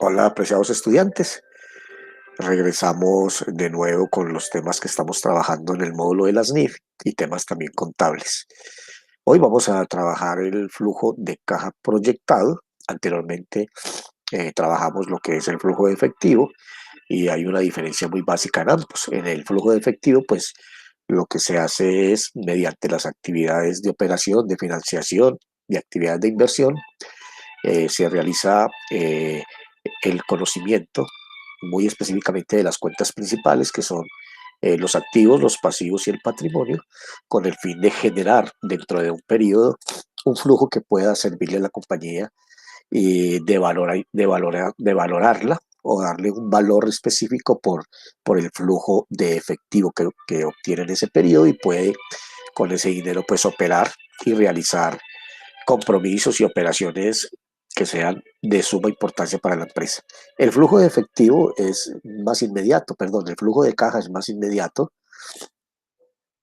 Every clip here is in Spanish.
Hola, apreciados estudiantes. Regresamos de nuevo con los temas que estamos trabajando en el módulo de las NIF y temas también contables. Hoy vamos a trabajar el flujo de caja proyectado. Anteriormente trabajamos lo que es el flujo de efectivo y hay una diferencia muy básica en ambos. En el flujo de efectivo, pues lo que se hace es mediante las actividades de operación, de financiación y actividades de inversión, se realiza el conocimiento muy específicamente de las cuentas principales, que son los activos, los pasivos y el patrimonio, con el fin de generar dentro de un periodo un flujo que pueda servirle a la compañía y de valorarla o darle un valor específico por el flujo de efectivo que obtiene en ese periodo y puede con ese dinero pues operar y realizar compromisos y operaciones que sean de suma importancia para la empresa. El flujo de efectivo es más inmediato, perdón, el flujo de caja es más inmediato.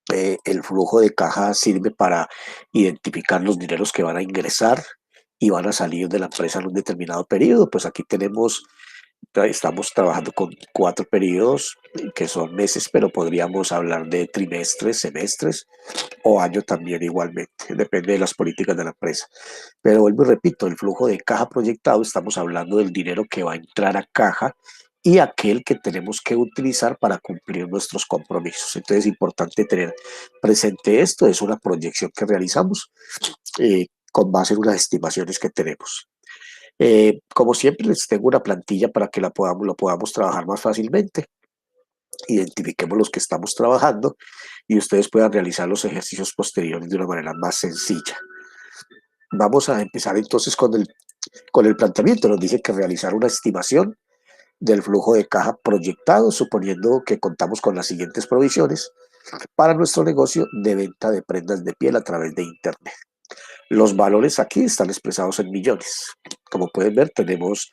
El flujo de caja sirve para identificar los dineros que van a ingresar y van a salir de la empresa en un determinado periodo. Pues aquí estamos trabajando con 4 periodos que son meses, pero podríamos hablar de trimestres, semestres o año también igualmente, depende de las políticas de la empresa. Pero vuelvo y repito, el flujo de caja proyectado, estamos hablando del dinero que va a entrar a caja y aquel que tenemos que utilizar para cumplir nuestros compromisos. Entonces es importante tener presente esto, es una proyección que realizamos con base en unas estimaciones que tenemos. Como siempre, les tengo una plantilla para que lo podamos trabajar más fácilmente. Identifiquemos los que estamos trabajando y ustedes puedan realizar los ejercicios posteriores de una manera más sencilla. Vamos a empezar entonces con el planteamiento. Nos dice que realizar una estimación del flujo de caja proyectado, suponiendo que contamos con las siguientes provisiones para nuestro negocio de venta de prendas de piel a través de Internet. Los valores aquí están expresados en millones. Como pueden ver, tenemos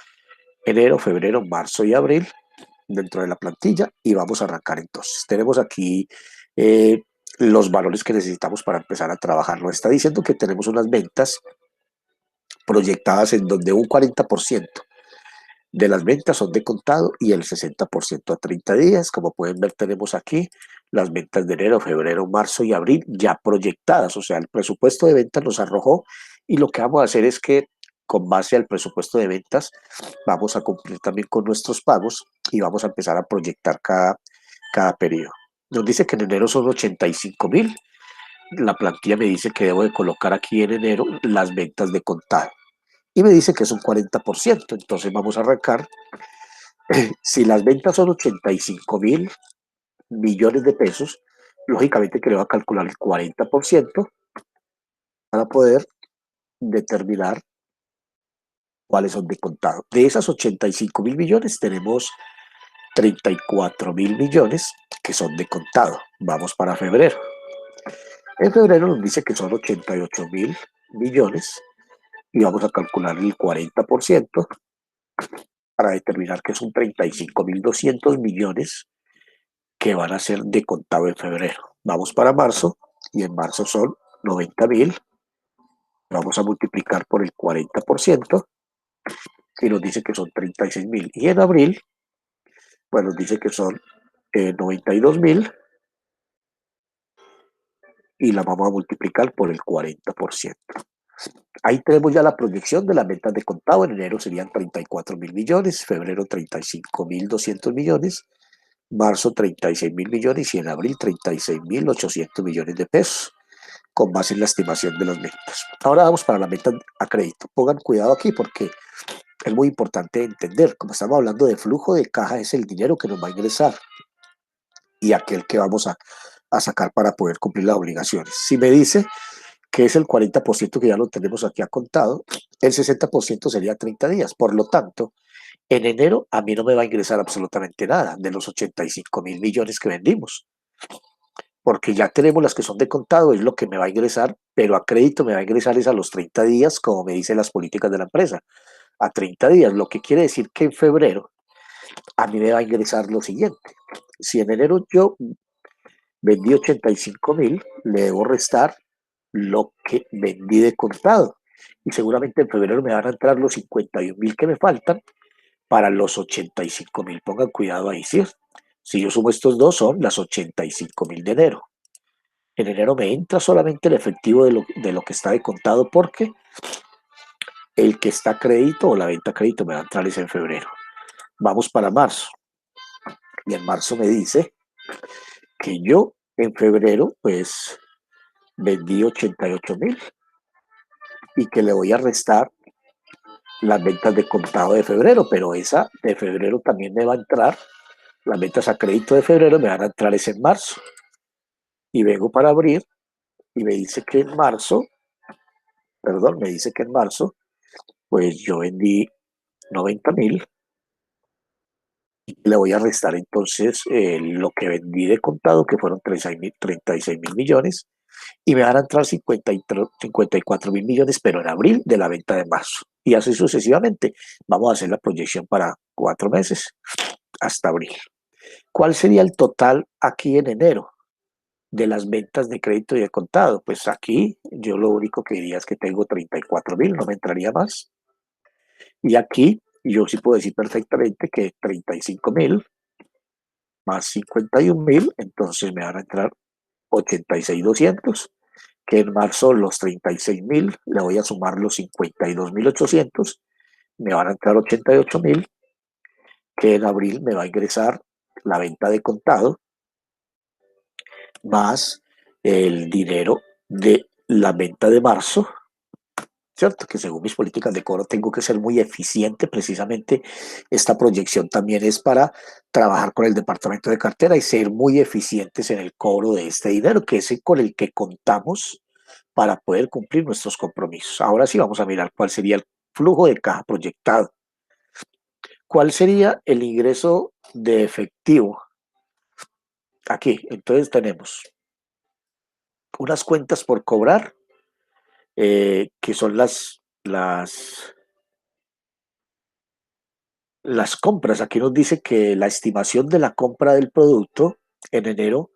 enero, febrero, marzo y abril dentro de la plantilla y vamos a arrancar entonces. Tenemos aquí eh, los valores que necesitamos para empezar a trabajar. Nos está diciendo que tenemos unas ventas proyectadas en donde un 40% de las ventas son de contado y el 60% a 30 días. Como pueden ver, tenemos aquí las ventas de enero, febrero, marzo y abril ya proyectadas. O sea, el presupuesto de ventas nos arrojó y lo que vamos a hacer es que con base al presupuesto de ventas vamos a cumplir también con nuestros pagos y vamos a empezar a proyectar cada periodo. Nos dice que en enero son 85.000. La plantilla me dice que debo de colocar aquí en enero las ventas de contado y me dice que es un 40%. Entonces vamos a arrancar. Si las ventas son 85.000 millones de pesos, lógicamente que le va a calcular el 40% para poder determinar cuáles son de contado. De esas 85.000 millones tenemos 34.000 millones que son de contado. Vamos para febrero. En febrero nos dice que son 88.000 millones y vamos a calcular el 40% para determinar que son 35.200 millones que van a ser de contado en febrero. Vamos para marzo y en marzo son 90.000. Vamos a multiplicar por el 40% y nos dice que son 36.000. Y en abril, pues nos dice que son 92.000 y la vamos a multiplicar por el 40%. Ahí tenemos ya la proyección de las ventas de contado. En enero serían 34.000 millones, febrero 35.200 millones, marzo 36.000 millones y en abril 36.800 millones de pesos, con base en la estimación de las ventas. Ahora vamos para la meta a crédito. Pongan cuidado aquí porque es muy importante entender, como estamos hablando de flujo de caja, es el dinero que nos va a ingresar y aquel que vamos a sacar para poder cumplir las obligaciones. Si me dice que es el 40% que ya lo tenemos aquí a contado, el 60% sería 30 días. Por lo tanto, en enero a mí no me va a ingresar absolutamente nada de los 85.000 millones que vendimos, porque ya tenemos las que son de contado, es lo que me va a ingresar, pero a crédito me va a ingresar es a los 30 días, como me dicen las políticas de la empresa, a 30 días, lo que quiere decir que en febrero a mí me va a ingresar lo siguiente. Si en enero yo vendí 85.000, le debo restar lo que vendí de contado. Y seguramente en febrero me van a entrar los 51.000 que me faltan para los 85.000. Pongan cuidado ahí, ¿sí? Si yo sumo estos dos, son las 85.000 de enero. En enero me entra solamente el efectivo de lo que está de contado porque el que está a crédito o la venta a crédito me va a entrar es en febrero. Vamos para marzo. Y en marzo me dice que yo en febrero pues vendí 88.000 y que le voy a restar las ventas de contado de febrero, pero esa de febrero también me va a entrar, las ventas a crédito de febrero me van a entrar es en marzo. Y vengo para abril y me dice que en marzo, perdón, me dice que en marzo, pues yo vendí 90.000 y le voy a restar entonces lo que vendí de contado, que fueron 36.000 millones, y me van a entrar 54.000 millones, pero en abril de la venta de marzo. Y así sucesivamente. Vamos a hacer la proyección para 4 meses hasta abril. ¿Cuál sería el total aquí en enero de las ventas de crédito y de contado? Pues aquí yo lo único que diría es que tengo 34.000, no me entraría más. Y aquí yo sí puedo decir perfectamente que 35.000 más 51.000, entonces me van a entrar 86.200, que en marzo los 36.000, le voy a sumar los 52.800, me van a entrar 88.000, que en abril me va a ingresar la venta de contado, más el dinero de la venta de marzo, ¿cierto? Que según mis políticas de cobro tengo que ser muy eficiente. Precisamente esta proyección también es para trabajar con el departamento de cartera y ser muy eficientes en el cobro de este dinero, que es con el que contamos para poder cumplir nuestros compromisos. Ahora sí vamos a mirar cuál sería el flujo de caja proyectado. ¿Cuál sería el ingreso de efectivo? Aquí, entonces tenemos unas cuentas por cobrar, que son las compras. Aquí nos dice que la estimación de la compra del producto en enero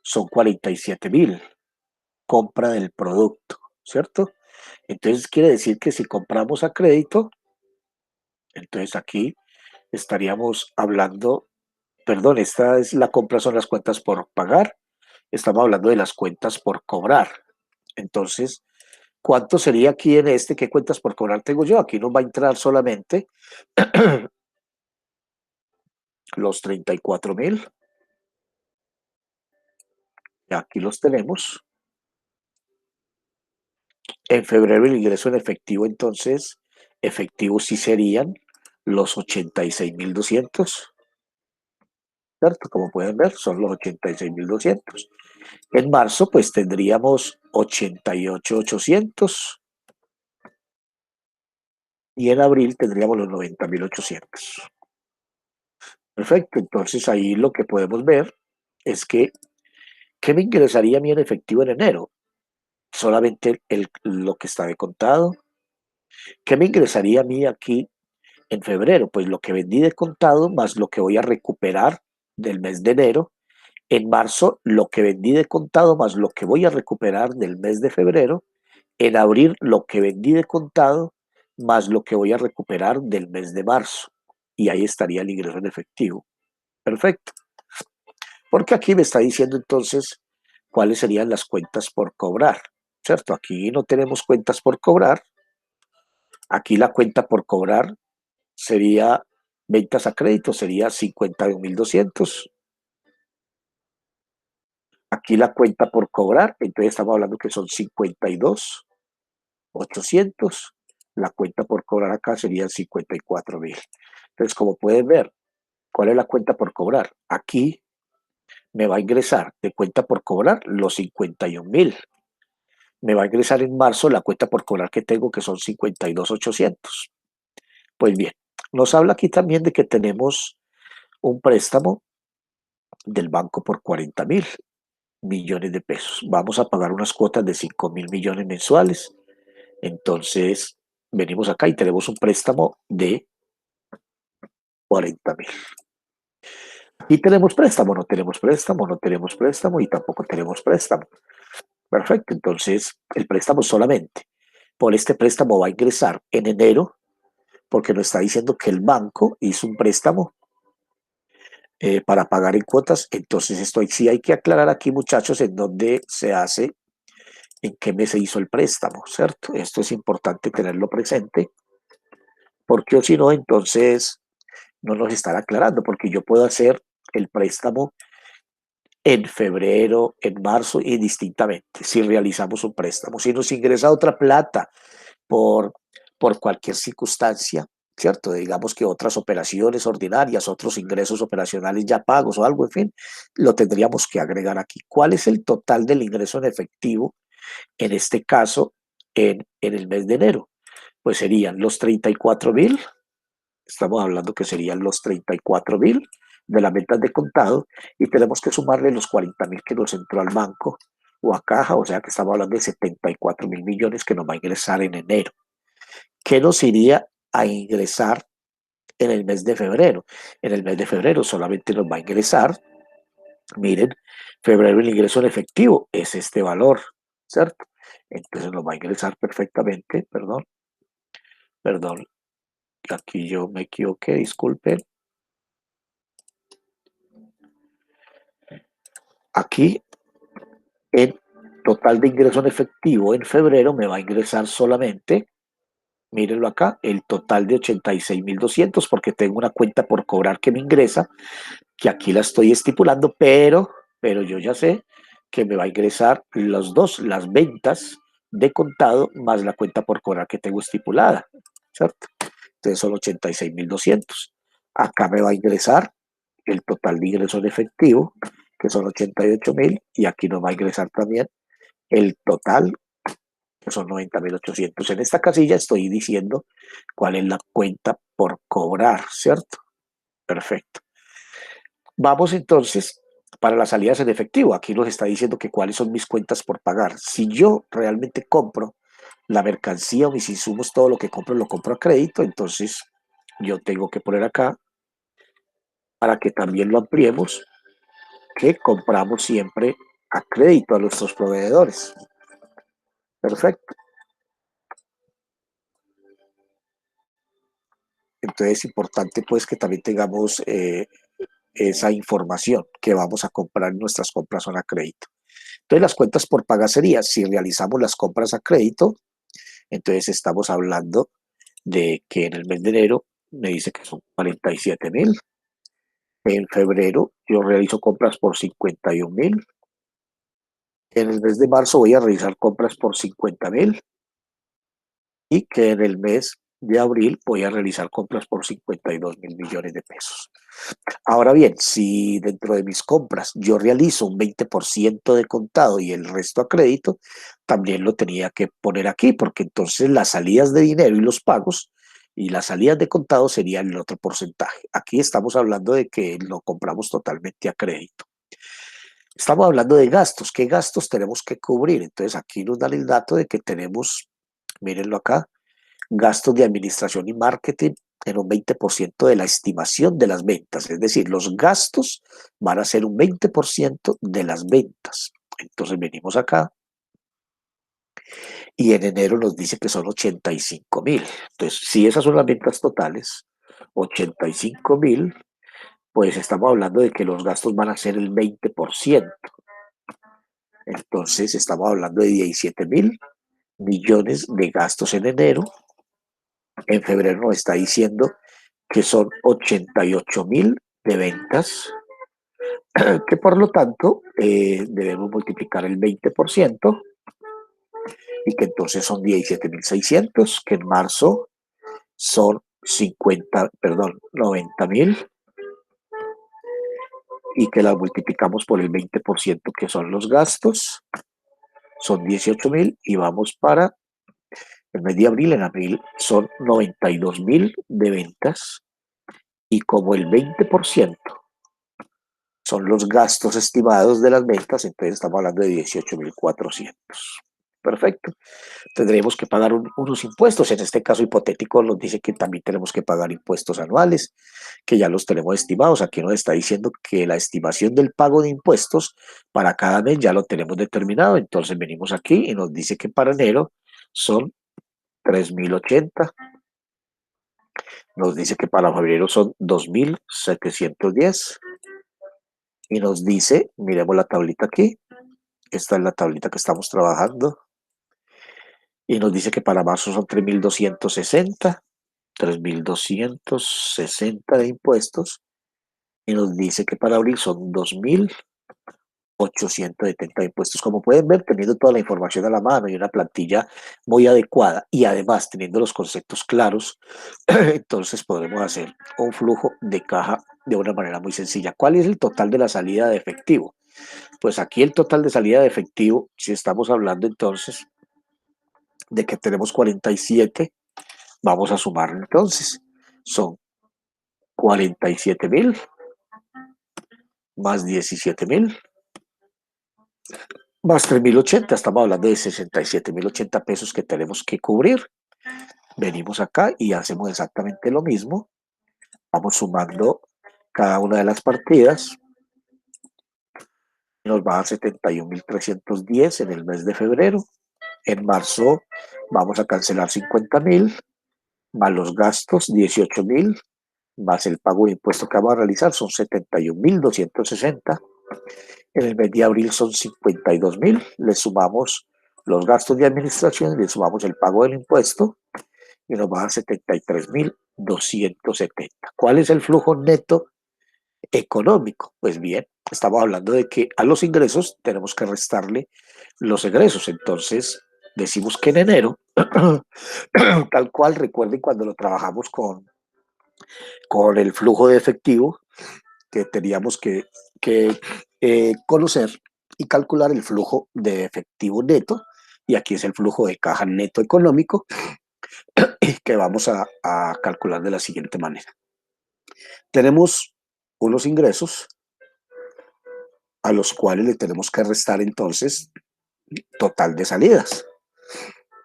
son 47.000, compra del producto, ¿cierto? Entonces quiere decir que si compramos a crédito, entonces aquí estaríamos hablando, perdón, esta es la compra, son las cuentas por pagar, estamos hablando de las cuentas por cobrar. Entonces, ¿cuánto sería aquí en este? ¿Qué cuentas por cobrar tengo yo? Aquí nos va a entrar solamente los 34.000. Aquí los tenemos. En febrero el ingreso en efectivo, entonces, efectivos sí serían los 86.200, ¿cierto? Como pueden ver, son los 86.200. En marzo, pues tendríamos 88.800 y en abril tendríamos los 90.800. Perfecto, entonces ahí lo que podemos ver es que, ¿qué me ingresaría a mí en efectivo en enero? Solamente lo que está de contado. ¿Qué me ingresaría a mí aquí en febrero? Pues lo que vendí de contado más lo que voy a recuperar del mes de enero. En marzo, lo que vendí de contado más lo que voy a recuperar del mes de febrero. En abril, lo que vendí de contado más lo que voy a recuperar del mes de marzo. Y ahí estaría el ingreso en efectivo. Perfecto. Porque aquí me está diciendo entonces cuáles serían las cuentas por cobrar, ¿cierto? Aquí no tenemos cuentas por cobrar. Aquí la cuenta por cobrar sería ventas a crédito, sería 51.200. Aquí la cuenta por cobrar, entonces estamos hablando que son 52.800. La cuenta por cobrar acá serían 54.000. Entonces, como pueden ver, ¿cuál es la cuenta por cobrar? Aquí me va a ingresar de cuenta por cobrar los 51.000. Me va a ingresar en marzo la cuenta por cobrar que tengo, que son 52.800. Pues bien, nos habla aquí también de que tenemos un préstamo del banco por 40.000 millones de pesos. Vamos a pagar unas cuotas de 5.000 millones mensuales. Entonces, venimos acá y tenemos un préstamo de 40.000. Y tenemos préstamo, no tenemos préstamo, no tenemos préstamo y tampoco tenemos préstamo. Perfecto, entonces el préstamo solamente por este préstamo va a ingresar en enero porque nos está diciendo que el banco hizo un préstamo para pagar en cuotas. Entonces, esto sí hay que aclarar aquí, muchachos, en dónde se hace, en qué mes se hizo el préstamo, ¿cierto? Esto es importante tenerlo presente, porque o si no, entonces no nos están aclarando, porque yo puedo hacer el préstamo en febrero, en marzo, indistintamente, si realizamos un préstamo. Si nos ingresa otra plata por, por cualquier circunstancia, ¿cierto? Digamos que otras operaciones ordinarias, otros ingresos operacionales ya pagos o algo, en fin, lo tendríamos que agregar aquí. ¿Cuál es el total del ingreso en efectivo, en este caso, en el mes de enero? Pues serían los 34.000, estamos hablando que serían los 34.000 de las ventas de contado, y tenemos que sumarle los 40.000 que nos entró al banco o a caja, o sea que estamos hablando de 74.000 millones que nos va a ingresar en enero. ¿Qué nos iría a ingresar en el mes de febrero? En el mes de febrero solamente nos va a ingresar, miren, febrero el ingreso en efectivo es este valor, ¿cierto? Entonces nos va a ingresar perfectamente, perdón, aquí yo me equivoqué, disculpen. Aquí en total de ingreso en efectivo en febrero me va a ingresar solamente, mírenlo acá, el total de 86.200, porque tengo una cuenta por cobrar que me ingresa, que aquí la estoy estipulando, pero yo ya sé que me va a ingresar los dos, las ventas de contado más la cuenta por cobrar que tengo estipulada, ¿cierto? Entonces son 86.200. Acá me va a ingresar el total de ingreso en efectivo, que son 88.000, y aquí nos va a ingresar también el total, que son 90.800. En esta casilla estoy diciendo cuál es la cuenta por cobrar, ¿cierto? Perfecto. Vamos entonces para las salidas en efectivo. Aquí nos está diciendo que cuáles son mis cuentas por pagar. Si yo realmente compro la mercancía o mis insumos, todo lo que compro lo compro a crédito, entonces yo tengo que poner acá, para que también lo ampliemos, que compramos siempre a crédito a nuestros proveedores. Perfecto. Entonces es importante pues que también tengamos esa información, que vamos a comprar, nuestras compras son a crédito. Entonces las cuentas por pagar sería, si realizamos las compras a crédito, entonces estamos hablando de que en el mes de enero me dice que son 47.000. En febrero yo realizo compras por 51.000. En el mes de marzo voy a realizar compras por 50.000, y que en el mes de abril voy a realizar compras por 52.000 millones de pesos. Ahora bien, si dentro de mis compras yo realizo un 20% de contado y el resto a crédito, también lo tenía que poner aquí, porque entonces las salidas de dinero y los pagos y las salidas de contado serían el otro porcentaje. Aquí estamos hablando de que lo compramos totalmente a crédito. Estamos hablando de gastos. ¿Qué gastos tenemos que cubrir? Entonces aquí nos dan el dato de que tenemos, mírenlo acá, gastos de administración y marketing en un 20% de la estimación de las ventas. Es decir, los gastos van a ser un 20% de las ventas. Entonces venimos acá y en enero nos dice que son 85.000. Entonces, si esas son las ventas totales, 85.000, pues estamos hablando de que los gastos van a ser el 20%. Entonces, estamos hablando de 17.000 millones de gastos en enero. En febrero nos está diciendo que son 88.000 de ventas, que por lo tanto debemos multiplicar el 20%, y que entonces son 17.600, que en marzo son 90.000, y que la multiplicamos por el 20%, que son los gastos, son 18.000, y vamos para el mes de abril. En abril son 92.000 de ventas, y como el 20% son los gastos estimados de las ventas, entonces estamos hablando de 18.400. Perfecto. Tendremos que pagar unos impuestos. En este caso hipotético nos dice que también tenemos que pagar impuestos anuales, que ya los tenemos estimados. Aquí nos está diciendo que la estimación del pago de impuestos para cada mes ya lo tenemos determinado. Entonces venimos aquí y nos dice que para enero son 3.080. Nos dice que para febrero son 2.710 y nos dice, miremos la tablita aquí, esta es la tablita que estamos trabajando, y nos dice que para marzo son 3.260 de impuestos, y nos dice que para abril son 2.870 de impuestos. Como pueden ver, teniendo toda la información a la mano y una plantilla muy adecuada y además teniendo los conceptos claros, entonces podremos hacer un flujo de caja de una manera muy sencilla. ¿Cuál es el total de la salida de efectivo? Pues aquí el total de salida de efectivo, si estamos hablando entonces de que tenemos 47, vamos a sumar entonces. Son 47.000 más 17.000 más 3.080. Estamos hablando de 67.080 pesos que tenemos que cubrir. Venimos acá y hacemos exactamente lo mismo. Vamos sumando cada una de las partidas. Nos va a dar 71.310 en el mes de febrero. En marzo vamos a cancelar 50.000 más los gastos 18.000 más el pago de impuestos que vamos a realizar son 71.260. En el mes de abril son 52.000. Le sumamos los gastos de administración, le sumamos el pago del impuesto y nos va a dar 73.270. ¿Cuál es el flujo neto económico? Pues bien, estamos hablando de que a los ingresos tenemos que restarle los egresos. Entonces, decimos que en enero, tal cual, recuerden cuando lo trabajamos con el flujo de efectivo, que teníamos que conocer y calcular el flujo de efectivo neto, y aquí es el flujo de caja neto económico, que vamos a calcular de la siguiente manera. Tenemos unos ingresos a los cuales le tenemos que restar entonces total de salidas.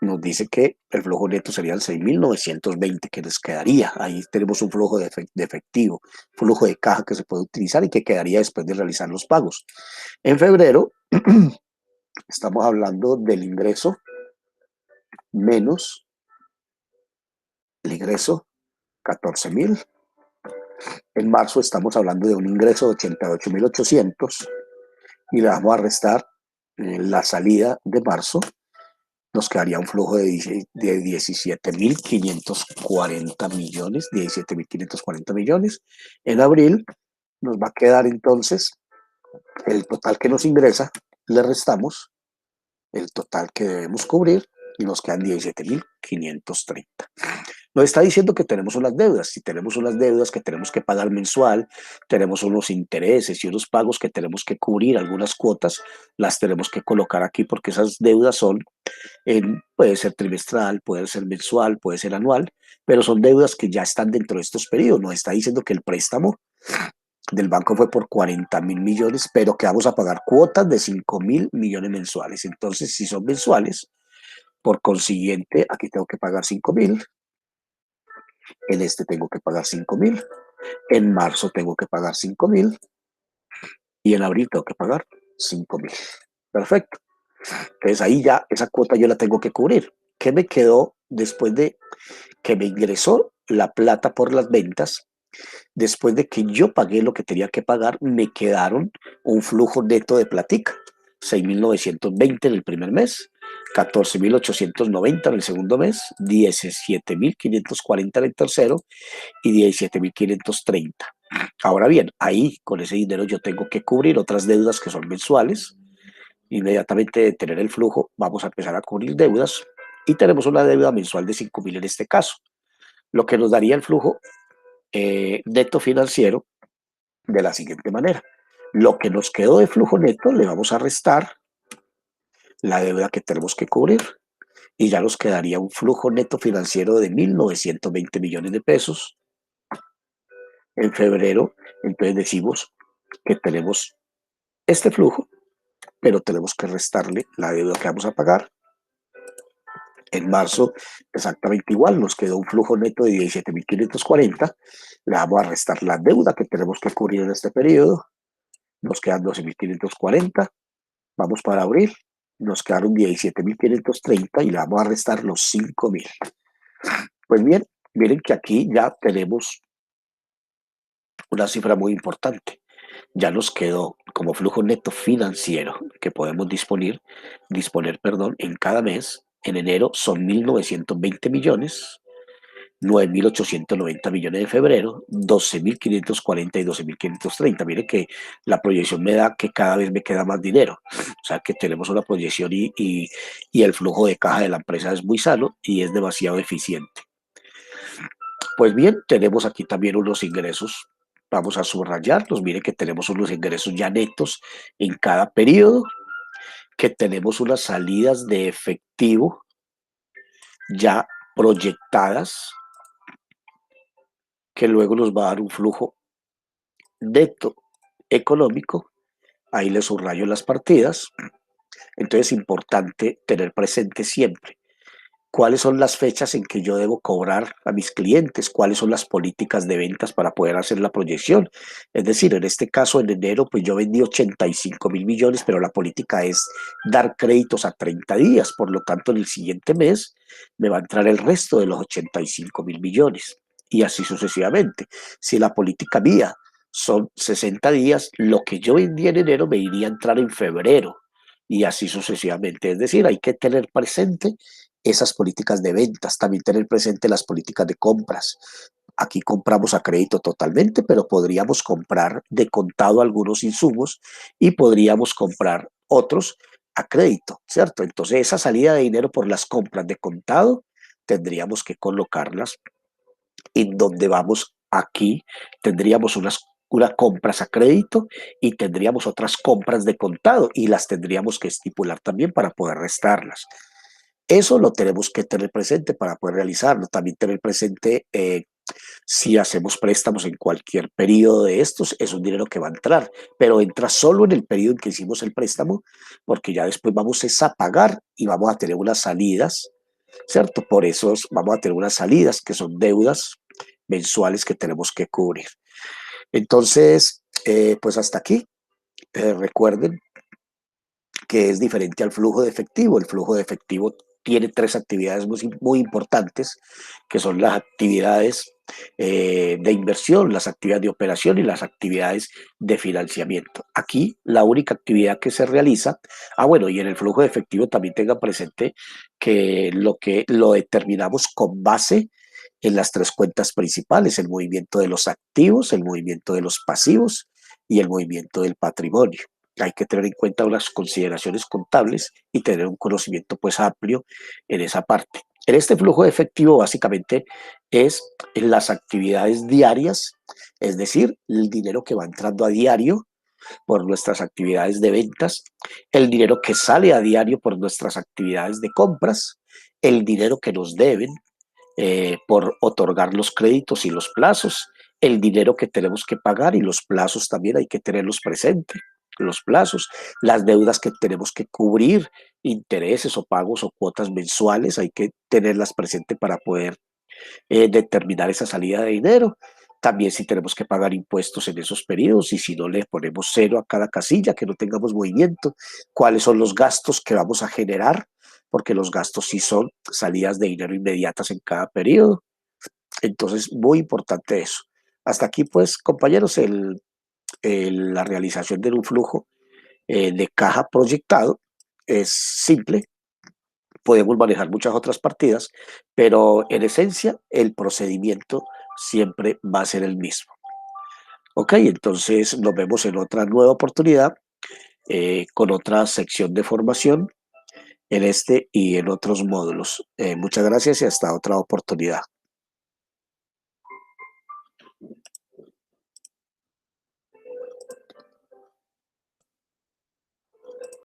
Nos dice que el flujo neto serían 6.920 que nos quedaría. Ahí tenemos un flujo de efectivo, flujo de caja que se puede utilizar y que quedaría después de realizar los pagos. En febrero estamos hablando del ingreso menos el ingreso 14.000. En marzo estamos hablando de un ingreso de 88.800 y le vamos a restar la salida de marzo. Nos quedaría un flujo de 17.540 millones, 17.540 millones. En abril nos va a quedar entonces el total que nos ingresa, le restamos el total que debemos cubrir y nos quedan 17.530. Nos está diciendo que tenemos unas deudas. Si tenemos unas deudas que tenemos que pagar mensual, tenemos unos intereses y unos pagos que tenemos que cubrir, algunas cuotas las tenemos que colocar aquí porque esas deudas son, puede ser trimestral, puede ser mensual, puede ser anual, pero son deudas que ya están dentro de estos periodos. Nos está diciendo que el préstamo del banco fue por 40.000 millones, pero que vamos a pagar cuotas de 5.000 millones mensuales. Entonces, si son mensuales, por consiguiente, aquí tengo que pagar 5.000, en este tengo que pagar 5.000, en marzo tengo que pagar 5.000 y en abril tengo que pagar 5.000. Perfecto. Entonces ahí ya esa cuota yo la tengo que cubrir. ¿Qué me quedó después de que me ingresó la plata por las ventas? Después de que yo pagué lo que tenía que pagar, me quedaron un flujo neto de platica. 6.920 en el primer mes, 14.890 en el segundo mes, 17.540 en el tercero y 17.530. Ahora bien, ahí con ese dinero yo tengo que cubrir otras deudas que son mensuales. Inmediatamente de tener el flujo, vamos a empezar a cubrir deudas y tenemos una deuda mensual de 5.000 en este caso, lo que nos daría el flujo neto financiero de la siguiente manera. Lo que nos quedó de flujo neto le vamos a restar la deuda que tenemos que cubrir y ya nos quedaría un flujo neto financiero de 1.920 millones de pesos. En febrero, entonces decimos que tenemos este flujo, pero tenemos que restarle la deuda que vamos a pagar. En marzo, exactamente igual, nos quedó un flujo neto de 17.540. Le vamos a restar la deuda que tenemos que cubrir en este periodo. Nos quedan 12.540. Vamos para abril. Nos quedaron 17.530 y le vamos a restar los 5.000. Pues bien, Miren que aquí ya tenemos una cifra muy importante. Ya nos quedó como flujo neto financiero que podemos disponer, perdón, en cada mes. En enero son 1.920 millones, 9.890 millones de febrero, 12.540 y 12.530. Mire que la proyección me da que cada vez me queda más dinero. O sea que tenemos una proyección y el flujo de caja de la empresa es muy sano y es demasiado eficiente. Pues bien, tenemos aquí también unos ingresos. Vamos a subrayarlos. Mire que tenemos unos ingresos ya netos en cada periodo, que tenemos unas salidas de efectivo ya proyectadas, que luego nos va a dar un flujo neto económico. Ahí le subrayo las partidas. Entonces es importante tener presente siempre cuáles son las fechas en que yo debo cobrar a mis clientes, cuáles son las políticas de ventas para poder hacer la proyección. Es decir, en este caso, en enero, pues yo vendí 85.000 millones, pero la política es dar créditos a 30 días. Por lo tanto, en el siguiente mes me va a entrar el resto de los 85.000 millones y así sucesivamente. Si la política mía son 60 días, lo que yo vendí en enero me iría a entrar en febrero y así sucesivamente. Es decir, hay que tener presente esas políticas de ventas, también tener presente las políticas de compras. Aquí compramos a crédito totalmente, pero podríamos comprar de contado algunos insumos y podríamos comprar otros a crédito, ¿cierto? Entonces esa salida de dinero por las compras de contado tendríamos que colocarlas en donde vamos aquí, tendríamos unas compras a crédito y tendríamos otras compras de contado y las tendríamos que estipular también para poder restarlas. Eso lo tenemos que tener presente para poder realizarlo. También tener presente si hacemos préstamos en cualquier periodo de estos, es un dinero que va a entrar, pero entra solo en el periodo en que hicimos el préstamo, porque ya después vamos a pagar y vamos a tener unas salidas, ¿cierto? Por eso vamos a tener unas salidas que son deudas mensuales que tenemos que cubrir. Entonces, pues hasta aquí. Recuerden que es diferente al flujo de efectivo. El flujo de efectivo tiene tres actividades muy importantes, que son las actividades de inversión, las actividades de operación y las actividades de financiamiento. Aquí la única actividad que se realiza, bueno, y en el flujo de efectivo también tengan presente que lo determinamos con base en las tres cuentas principales, el movimiento de los activos, el movimiento de los pasivos y el movimiento del patrimonio. Hay que tener en cuenta unas consideraciones contables y tener un conocimiento pues amplio en esa parte. En este flujo de efectivo básicamente es en las actividades diarias, es decir, el dinero que va entrando a diario por nuestras actividades de ventas, el dinero que sale a diario por nuestras actividades de compras, el dinero que nos deben por otorgar los créditos y los plazos, el dinero que tenemos que pagar y los plazos también hay que tenerlos presentes, los plazos, las deudas que tenemos que cubrir, intereses o pagos o cuotas mensuales, hay que tenerlas presentes para poder determinar esa salida de dinero. También si tenemos que pagar impuestos en esos periodos y si no le ponemos cero a cada casilla, que no tengamos movimiento, cuáles son los gastos que vamos a generar, porque los gastos sí son salidas de dinero inmediatas en cada periodo. Entonces, muy importante eso. Hasta aquí, pues, compañeros, la realización de un flujo de caja proyectado es simple. Podemos manejar muchas otras partidas, pero en esencia el procedimiento siempre va a ser el mismo. Ok, entonces nos vemos en otra nueva oportunidad con otra sección de formación en este y en otros módulos. Muchas gracias y hasta otra oportunidad.